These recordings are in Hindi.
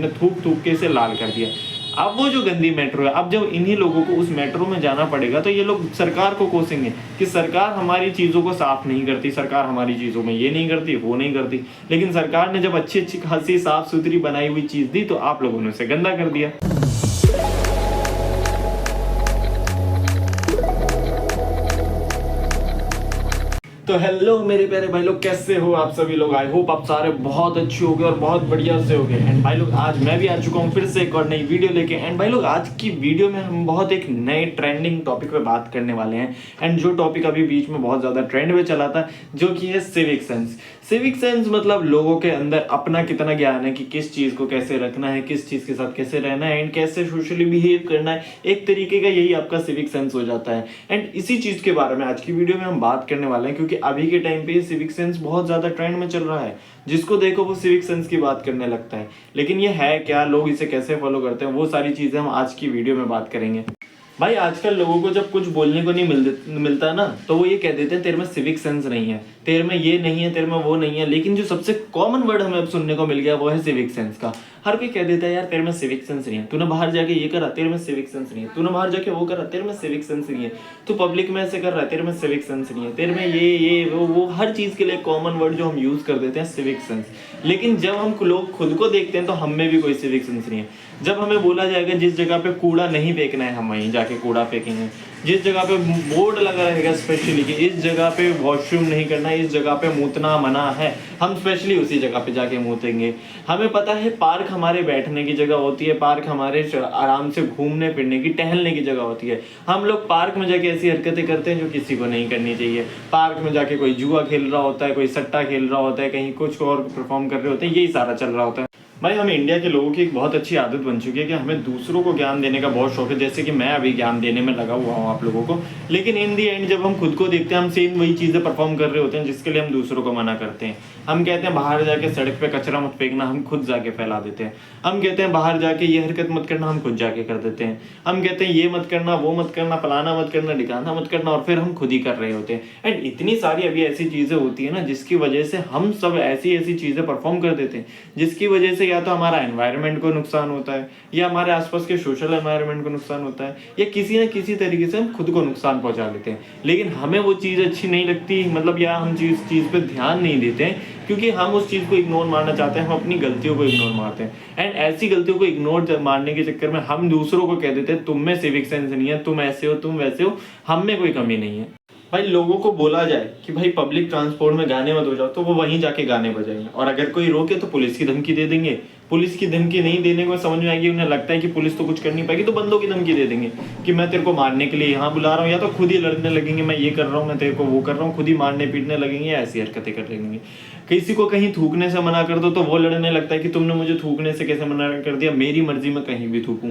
ने थूक थूक के इसे लाल कर दिया। अब वो जो गंदी मेट्रो है, अब जब इन्हीं लोगों को उस मेट्रो में जाना पड़ेगा तो ये लोग सरकार को कोसेंगे कि सरकार हमारी चीज़ों को साफ नहीं करती, सरकार हमारी चीज़ों में ये नहीं करती, वो नहीं करती। लेकिन सरकार ने जब अच्छी अच्छी खासी साफ सुथरी बनाई हुई चीज़ दी तो आप लोगों ने उसे गंदा कर दिया। तो हेलो मेरे प्यारे भाई लोग, कैसे हो आप सभी लोग। आई होप आप सारे बहुत अच्छे होगे और बहुत बढ़िया से होगे। एंड भाई लोग आज मैं भी आ चुका हूँ फिर से एक और नई वीडियो लेके। एंड भाई लोग आज की वीडियो में हम बहुत एक नए ट्रेंडिंग टॉपिक पे बात करने वाले हैं। एंड जो टॉपिक अभी बीच में बहुत ज़्यादा ट्रेंड में चला था, जो कि है सिविक सेंस। सिविक सेंस मतलब लोगों के अंदर अपना कितना ज्ञान है कि किस चीज़ को कैसे रखना है, किस चीज़ के साथ कैसे रहना है एंड कैसे सोशली बिहेव करना है। एक तरीके का यही आपका सिविक सेंस हो जाता है। एंड इसी चीज़ के बारे में आज की वीडियो में हम बात करने वाले हैं, क्योंकि अभी के टाइम पे सिविक सेंस बहुत ज़्यादा ट्रेंड में चल रहा है। जिसको देखो वो सिविक सेंस की बात करने लगता है। लेकिन ये है क्या, लोग इसे कैसे फॉलो करते हैं, वो सारी चीज़ें हम आज की वीडियो में बात करेंगे। भाई आजकल लोगों को जब कुछ बोलने को नहीं मिलता ना, तो वो ये कह देते हैं तेरे में सिविक सेंस नहीं है, तेरे में ये नहीं है, तेरे में वो नहीं है। लेकिन जो सबसे कॉमन वर्ड हमें अब सुनने को मिल गया वो है सिविक सेंस का। हर कोई कह देता है यार तेरे में सिविक सेंस नहीं है, तूने बाहर जाके ये करा, तेरे में सिविक सेंस नहीं है, तूने बाहर जाके वो करा, तेरे में सिविक सेंस नहीं है, तू पब्लिक में ऐसे कर रहा है, तेरे में सिविक सेंस नहीं है, तेरे में ये वो हर चीज़ के लिए कॉमन वर्ड जो हम यूज़ कर देते हैं सिविक सेंस। लेकिन जब हम लोग खुद को देखते हैं तो हम में भी कोई सिविक सेंस नहीं है। जब हमें बोला जाएगा जिस जगह पे कूड़ा नहीं फेंकना है, हम वहीं जाके कूड़ा फेंकेंगे। जिस जगह पे बोर्ड लगा रहेगा स्पेशली कि इस जगह पे वॉशरूम नहीं करना है, इस जगह पे मूतना मना है, हम स्पेशली उसी जगह पे जाके मूतेंगे। हमें पता है पार्क हमारे बैठने की जगह होती है, पार्क हमारे आराम से घूमने फिरने की, टहलने की जगह होती है। हम लोग पार्क में जाके ऐसी हरकतें करते हैं जो किसी को नहीं करनी चाहिए। पार्क में जाके कोई जुआ खेल रहा होता है, कोई सट्टा खेल रहा होता है, कहीं कुछ और परफॉर्म कर रहे होते हैं, यही सारा चल रहा होता है। भाई हमें इंडिया के लोगों की एक बहुत अच्छी आदत बन चुकी है कि हमें दूसरों को ज्ञान देने का बहुत शौक है। जैसे कि मैं अभी ज्ञान देने में लगा हुआ हूँ आप लोगों को। लेकिन इन दी एंड जब हम खुद को देखते हैं, हम सेम वही चीज़ें परफॉर्म कर रहे होते हैं जिसके लिए हम दूसरों को मना करते हैं। हम कहते हैं बाहर जाके सड़क पे कचरा मत फेंकना, हम खुद जाके फैला देते हैं। हम कहते हैं बाहर जाके ये हरकत मत करना, हम खुद जाके कर देते हैं। हम कहते हैं ये मत करना, वो मत करना, फलाना मत करना, ढिकाना मत करना, और फिर हम खुद ही कर रहे होते हैं। एंड इतनी सारी अभी ऐसी चीज़ें होती है ना जिसकी वजह से हम सब ऐसी ऐसी चीज़ें परफॉर्म कर देते हैं जिसकी वजह से या तो हमारा एनवायरनमेंट को नुकसान होता है, या हमारे आसपास के सोशल एनवायरनमेंट को नुकसान होता है, या किसी न किसी तरीके से हम खुद को नुकसान पहुंचा लेते हैं। लेकिन हमें वो चीज़ अच्छी नहीं लगती, मतलब या हम चीज़ पे ध्यान नहीं देते हैं, क्योंकि हम उस चीज़ को इग्नोर मारना चाहते हैं। हम अपनी गलतियों को इग्नोर मारते हैं। एंड ऐसी गलतियों को इग्नोर मारने के चक्कर में हम दूसरों को कह देते हैं तुम में सिविक सेंस नहीं है, तुम ऐसे हो, तुम वैसे हो, हम में कोई कमी नहीं है। भाई लोगों को बोला जाए कि भाई पब्लिक ट्रांसपोर्ट में गाने मत हो जाओ, तो वो वहीं जाके गाने बजाएंगे। और अगर कोई रोके तो पुलिस की धमकी दे देंगे। पुलिस की धमकी नहीं देने को समझ में आएगी, उन्हें लगता है कि पुलिस तो कुछ कर नहीं पाएगी, तो बंदों की धमकी दे देंगे कि मैं तेरे को मारने के लिए यहाँ बुला रहा हूँ, या तो खुद ही लड़ने लगेंगे, मैं ये कर रहा हूँ, मैं तेरे को वो कर रहा हूँ, खुद ही मारने पीटने लगेंगे, ऐसी हरकतें कर लेंगे। किसी को कहीं थूकने से मना कर दो तो वो लड़ने लगता है कि तुमने मुझे थूकने से कैसे मना कर दिया, मेरी मर्जी में कहीं भी थूकूं।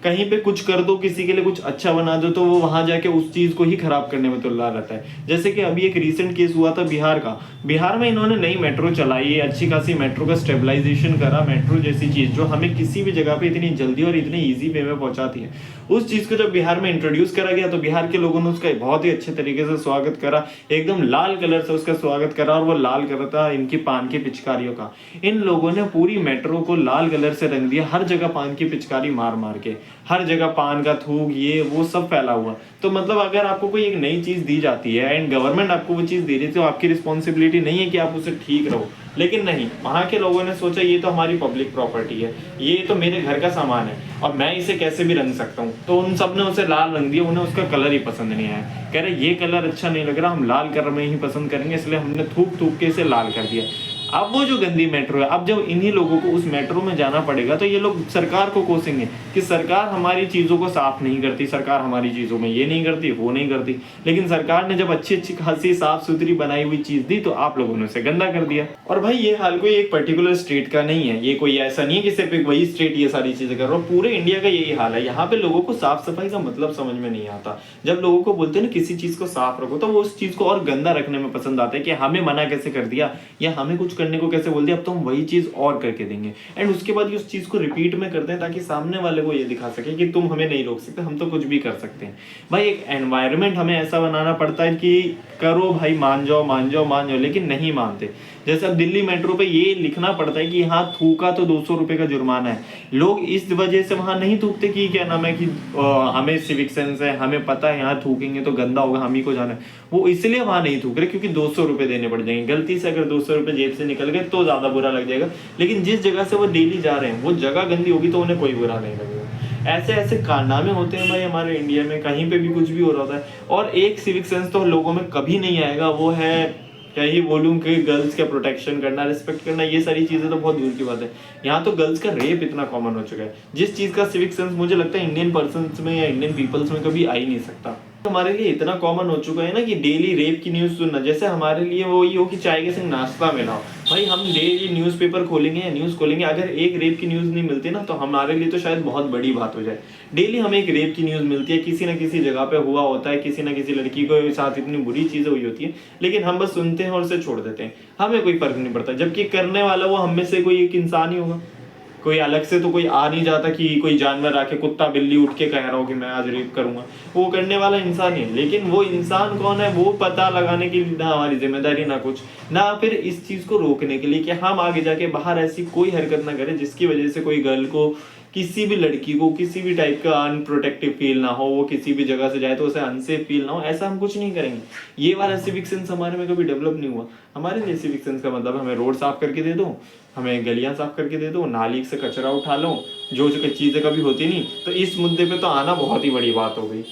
कहीं पे कुछ कर दो, किसी के लिए कुछ अच्छा बना दो, तो वो वहां जाके उस चीज को ही खराब करने में तुल्ला रहता है। जैसे कि अभी एक रीसेंट केस हुआ था बिहार का। बिहार में इन्होंने नई मेट्रो चलाई है, अच्छी खासी मेट्रो का स्टेबलाइजेशन करा। मेट्रो जैसी चीज जो हमें किसी भी जगह पे इतनी जल्दी और इतनी ईजी वे में पहुंचाती है, उस चीज को जब बिहार में इंट्रोड्यूस करा गया तो बिहार के लोगों ने उसका बहुत ही अच्छे तरीके से स्वागत करा, एकदम लाल कलर से उसका स्वागत करा। और वो लाल कलर था इनकी पान की पिचकारियों का। इन लोगों ने पूरी मेट्रो को लाल कलर से रंग दिया, हर जगह पान की पिचकारी मार मार के, हर जगह पान का थूक ये वो सब फैला हुआ। तो मतलब अगर आपको कोई एक नई चीज दी जाती है एंड गवर्नमेंट आपको वो चीज दे रही है, तो आपकी रिस्पॉन्सिबिलिटी नहीं है कि आप उसे ठीक रहो। लेकिन नहीं, वहाँ के लोगों ने सोचा ये तो हमारी पब्लिक प्रॉपर्टी है, ये तो मेरे घर का सामान है और मैं इसे कैसे भी रंग सकता हूँ। तो उन सब ने उसे लाल रंग दिया, उन्हें उसका कलर ही पसंद नहीं आया। कह रहे ये कलर अच्छा नहीं लग रहा, हम लाल कलर में ही पसंद करेंगे, इसलिए हमने थूक थूक के इसे लाल कर दिया। अब वो जो गंदी मेट्रो है, अब जब इन्हीं लोगों को उस मेट्रो में जाना पड़ेगा तो ये लोग सरकार को कोसेंगे कि सरकार हमारी चीज़ों को साफ नहीं करती, सरकार हमारी चीज़ों में ये नहीं करती, वो नहीं करती। लेकिन सरकार ने जब अच्छी अच्छी खासी साफ सुथरी बनाई हुई चीज़ दी तो आप लोगों ने उसे गंदा कर दिया। और भाई ये हाल कोई एक पर्टिकुलर स्टेट का नहीं है, ये कोई ऐसा नहीं है कि सिर्फ वही स्टेट ये सारी चीज़ें कर रहा हो, पूरे इंडिया का यही हाल है। यहाँ पे लोगों को साफ सफाई का मतलब समझ में नहीं आता। जब लोगों को बोलते हैं ना किसी चीज़ को साफ रखो, तो वो उस चीज़ को और गंदा रखने में पसंद आता है कि हमें मना कैसे कर दिया या हमें कुछ करने को कैसे बोल दिया, तो हम वही चीज और करके देंगे। एंड उसके बाद उस चीज को रिपीट में करते हैं ताकि सामने वाले को ये दिखा सके कि तुम हमें नहीं रोक सकते, हम तो कुछ भी कर सकते हैं। भाई एक एनवायरनमेंट हमें ऐसा बनाना पड़ता है कि करो भाई, मान जाओ मान जाओ मान जाओ, लेकिन नहीं मानते। जैसे अब दिल्ली मेट्रो पे ये लिखना पड़ता है कि यहाँ थूका तो 200 रुपए का जुर्माना है। लोग इस वजह से वहां नहीं थूकते कि क्या नाम है कि हमें सिविक सेंस है, हमें पता है यहाँ थूकेंगे तो गंदा होगा, हम ही को जाना है, वो इसलिए वहां नहीं थूक रहे क्योंकि 200 रुपए देने पड़ जाएंगे। गलती से अगर 200 रुपए जेब से निकल गए तो ज्यादा बुरा लग जाएगा, लेकिन जिस जगह से वो डेली जा रहे हैं वो जगह गंदी होगी तो उन्हें कोई बुरा नहीं लगेगा। ऐसे ऐसे कारनामे होते हैं भाई हमारे इंडिया में, कहीं पे भी कुछ भी हो रहा है। और एक सिविक सेंस तो लोगों में कभी नहीं आएगा, वो है क्या ही बोलूं कि गर्ल्स का प्रोटेक्शन करना, रिस्पेक्ट करना, ये सारी चीजें तो बहुत दूर की बात है। यहाँ तो गर्ल्स का रेप इतना कॉमन हो चुका है, जिस चीज का सिविक सेंस मुझे लगता है इंडियन पर्सन्स में या इंडियन पीपल्स में कभी आ ही नहीं सकता। हमारे लिए इतना कॉमन हो चुका है ना कि डेली रेप की न्यूज सुनना जैसे हमारे लिए वो ये हो कि चाय के संग नाश्ता मिला हो। भाई हम डेली न्यूज़पेपर खोलेंगे या न्यूज खोलेंगे, अगर एक रेप की न्यूज नहीं मिलती ना तो हमारे लिए तो शायद बहुत बड़ी बात हो जाए। डेली हमें एक रेप की न्यूज मिलती है, किसी ना किसी जगह पे हुआ होता है, किसी ना किसी लड़की को साथ इतनी बुरी चीजें हुई होती है, लेकिन हम बस सुनते हैं और उसे छोड़ देते हैं, हमें कोई फर्क नहीं पड़ता। जबकि करने वाला वो हम में से कोई एक इंसान ही होगा, कोई अलग से तो कोई आ नहीं जाता कि कोई जानवर आके कुत्ता बिल्ली उठ के कह रहा हो कि मैं आज रेप करूंगा, वो करने वाला इंसान ही है। लेकिन वो इंसान कौन है वो पता लगाने की ना हमारी जिम्मेदारी ना कुछ, ना फिर इस चीज को रोकने के लिए कि हम आगे जाके बाहर ऐसी कोई हरकत ना करें जिसकी वजह से कोई गर्ल को, किसी भी लड़की को किसी भी टाइप का अनप्रोटेक्टिव फील ना हो, वो किसी भी जगह से जाए तो उसे अनसेफ फील ना हो, ऐसा हम कुछ नहीं करेंगे। ये वाला सिविक सेंस हमारे में कभी डेवलप नहीं हुआ। हमारे लिए सिविक सेंस का मतलब हमें रोड साफ करके दे दो, हमें गलियां साफ करके दे दो, नाली से कचरा उठा लो, जो जो चीजें कभी होती नहीं। तो इस मुद्दे पे तो आना बहुत ही बड़ी बात हो गई।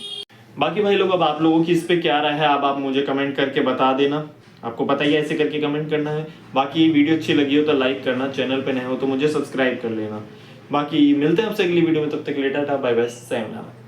बाकी भाई लोग अब आप लोगों की इस पे क्या राय है आप मुझे कमेंट करके बता देना। आपको पता ही है ऐसे करके कमेंट करना है। बाकी वीडियो अच्छी लगी हो तो लाइक करना, चैनल पे नए हो तो मुझे सब्सक्राइब कर लेना। बाकी मिलते हैं आपसे अगली वीडियो में, तब तक लेटा था, बाय बाय, sayonara।